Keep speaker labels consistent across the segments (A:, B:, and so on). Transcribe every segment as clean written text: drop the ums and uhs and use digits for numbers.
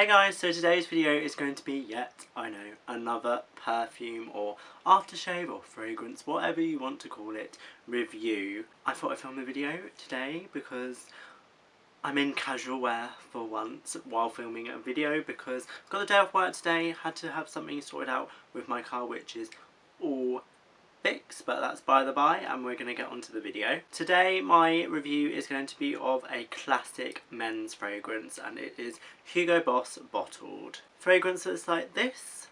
A: Hey guys, so today's video is going to be yet, I know, another perfume or aftershave or fragrance, whatever you want to call it, review. I thought I'd film a video today because I'm in casual wear for once while filming a video because I've got the day off work today, had to have something sorted out with my car which is all fixed, but that's by the by, and we're going to get onto the video. Today my review is going to be of a classic men's fragrance, and it is Hugo Boss Bottled. Fragrance that's like this.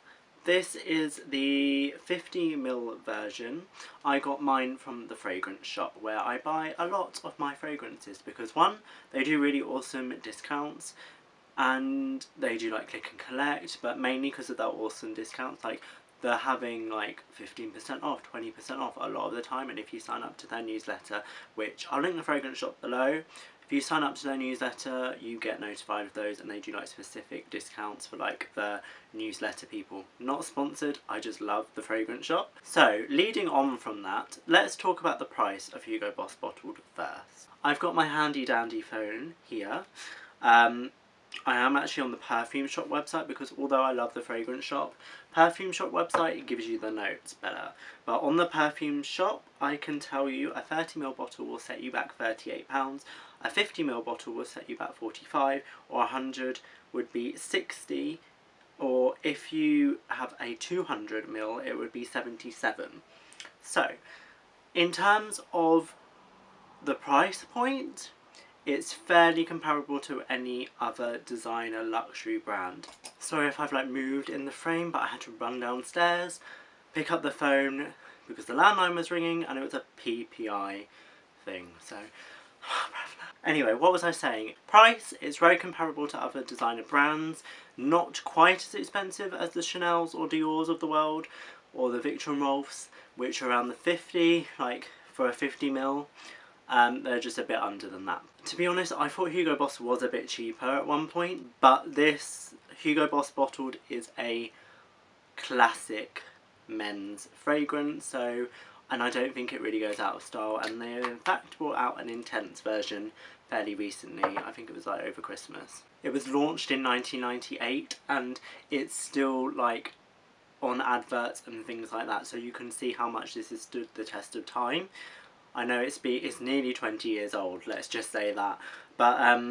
A: This is the 50ml version. I got mine from the fragrance shop where I buy a lot of my fragrances because one, they do really awesome discounts and they do like click and collect, but mainly because of their awesome discounts. Like they're having like 15% off, 20% off a lot of the time, and if you sign up to their newsletter, which I'll link the fragrance shop below, if you sign up to their newsletter you get notified of those, and they do like specific discounts for like the newsletter people. Not sponsored, I just love the fragrance shop. So leading on from that, let's talk about the price of Hugo Boss Bottled first. I've got my handy dandy phone here. I am actually on the perfume shop website because although I love the fragrance shop, perfume shop website, it gives you the notes better. But on the perfume shop, I can tell you a 30ml bottle will set you back £38, a 50ml bottle will set you back £45, or 100 would be £60, or if you have a 200ml it would be £77. So, in terms of the price point, it's fairly comparable to any other designer luxury brand. Sorry if I've like moved in the frame, but I had to run downstairs, pick up the phone because the landline was ringing and it was a PPI thing, so anyway, what was I saying? Price is very comparable to other designer brands, not quite as expensive as the Chanel's or Dior's of the world, or the Victor & Rolf's, which are around the 50, like for a 50ml. They're just a bit under than that. To be honest, I thought Hugo Boss was a bit cheaper at one point, but this Hugo Boss Bottled is a classic men's fragrance, so, and I don't think it really goes out of style, and they in fact brought out an intense version fairly recently. I think it was like over Christmas. It was launched in 1998 and it's still like on adverts and things like that, so you can see how much this has stood the test of time. I know it's nearly 20 years old, let's just say that, but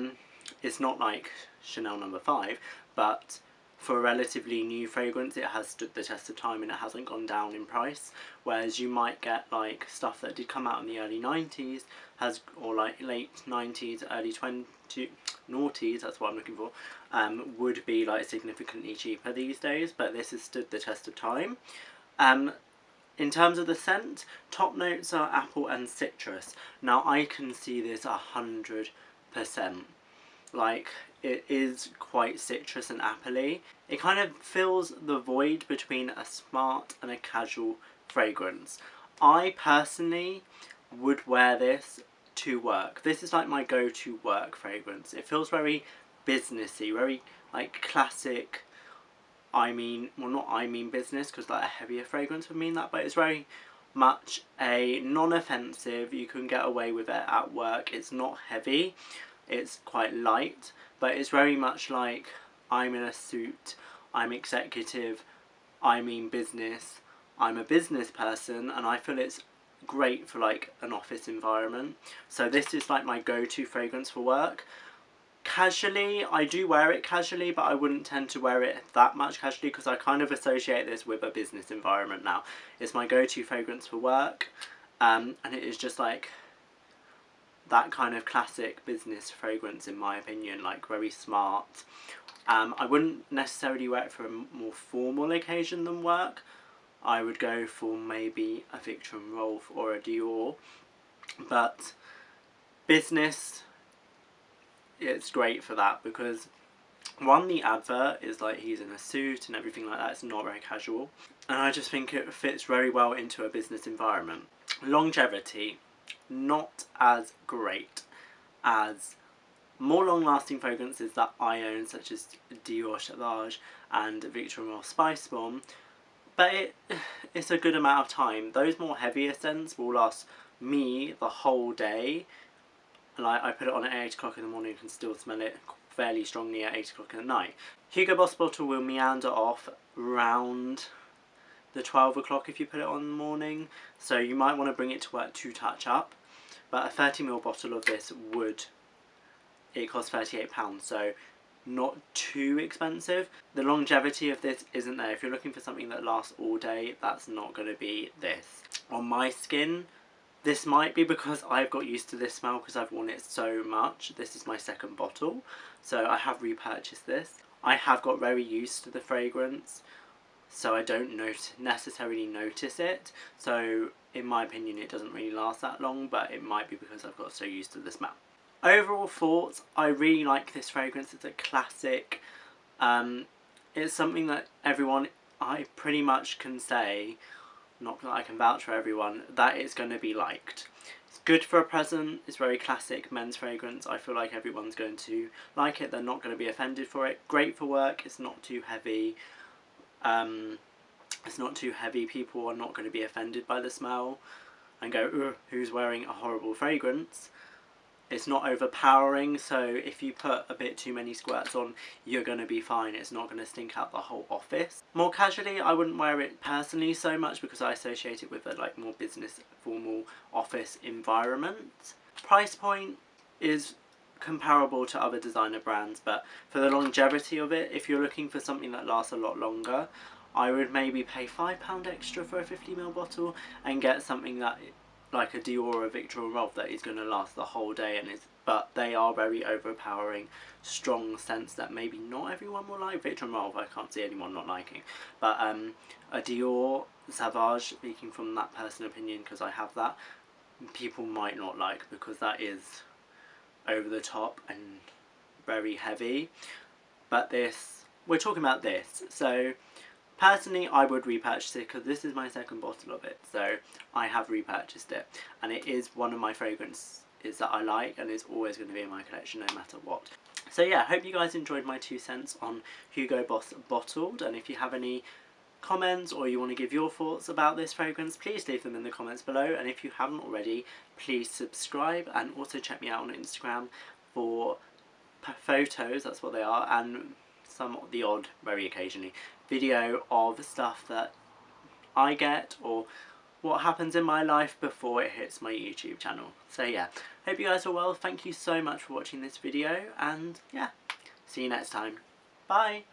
A: it's not like Chanel No. 5, but for a relatively new fragrance it has stood the test of time and it hasn't gone down in price, whereas you might get like stuff that did come out in the early 90s, or like late 90s, early noughties, that's what I'm looking for, would be like significantly cheaper these days, but this has stood the test of time. In terms of the scent, top notes are apple and citrus. Now I can see this 100%. Like, it is quite citrus and apple-y. It kind of fills the void between a smart and a casual fragrance. I personally would wear this to work. This is like my go-to work fragrance. It feels very businessy, very like classic. Well, not business, because like a heavier fragrance would mean that, but it's very much a non-offensive, you can get away with it at work. It's not heavy, it's quite light, but it's very much like I'm in a suit, I'm executive, I mean business, I'm a business person, and I feel it's great for like an office environment. So this is like my go-to fragrance for work. Casually, I do wear it casually, but I wouldn't tend to wear it that much casually because I kind of associate this with a business environment now. It's my go-to fragrance for work, and it is just like that kind of classic business fragrance in my opinion, like very smart. I wouldn't necessarily wear it for a more formal occasion than work. I would go for maybe a Victor & Rolf or a Dior, but business, it's great for that because one, the advert is like he's in a suit and everything like that, it's not very casual, and I just think it fits very well into a business environment. Longevity, not as great as more long-lasting fragrances that I own, such as Dior Sauvage and Victor & Rolf Spice Bomb, but it's a good amount of time. Those more heavier scents will last me the whole day. Like, I put it on at 8 o'clock in the morning and can still smell it fairly strongly at 8 o'clock at night. Hugo Boss bottle will meander off round the 12 o'clock if you put it on in the morning, so you might want to bring it to work to touch up. But a 30ml bottle of this it costs £38, so not too expensive. The longevity of this isn't there. If you're looking for something that lasts all day, that's not going to be this. On my skin, this might be because I've got used to this smell because I've worn it so much. This is my second bottle, so I have repurchased this. I have got very used to the fragrance, so I don't necessarily notice it. So in my opinion, it doesn't really last that long, but it might be because I've got so used to the smell. Overall thoughts, I really like this fragrance. It's a classic. It's something that I pretty much can say, not that I can vouch for everyone, that it's going to be liked. It's good for a present. It's very classic men's fragrance. I feel like everyone's going to like it. They're not going to be offended for it. Great for work. It's not too heavy. It's not too heavy. People are not going to be offended by the smell and go, ugh, who's wearing a horrible fragrance? It's not overpowering, so if you put a bit too many squirts on, you're going to be fine. It's not going to stink out the whole office. More casually, I wouldn't wear it personally so much because I associate it with a more business, formal office environment. Price point is comparable to other designer brands, but for the longevity of it, if you're looking for something that lasts a lot longer, I would maybe pay £5 extra for a 50ml bottle and get something that, like a Dior or a Victor or Rolf, that is going to last the whole day, but they are very overpowering, strong scents that maybe not everyone will like. Victor and Rolf I can't see anyone not liking, but a Dior Sauvage, speaking from that personal opinion because I have that, people might not like because that is over the top and very heavy. But this, we're talking about this, so personally, I would repurchase it because this is my second bottle of it, so I have repurchased it, and it is one of my fragrances that I like, and it's always going to be in my collection no matter what. So yeah, I hope you guys enjoyed my 2 cents on Hugo Boss Bottled, and if you have any comments or you want to give your thoughts about this fragrance, please leave them in the comments below, and if you haven't already, please subscribe, and also check me out on Instagram for photos, that's what they are, and the odd, very occasionally, video of stuff that I get or what happens in my life before it hits my YouTube channel. So yeah, hope you guys are well. Thank you so much for watching this video, and yeah, see you next time. Bye!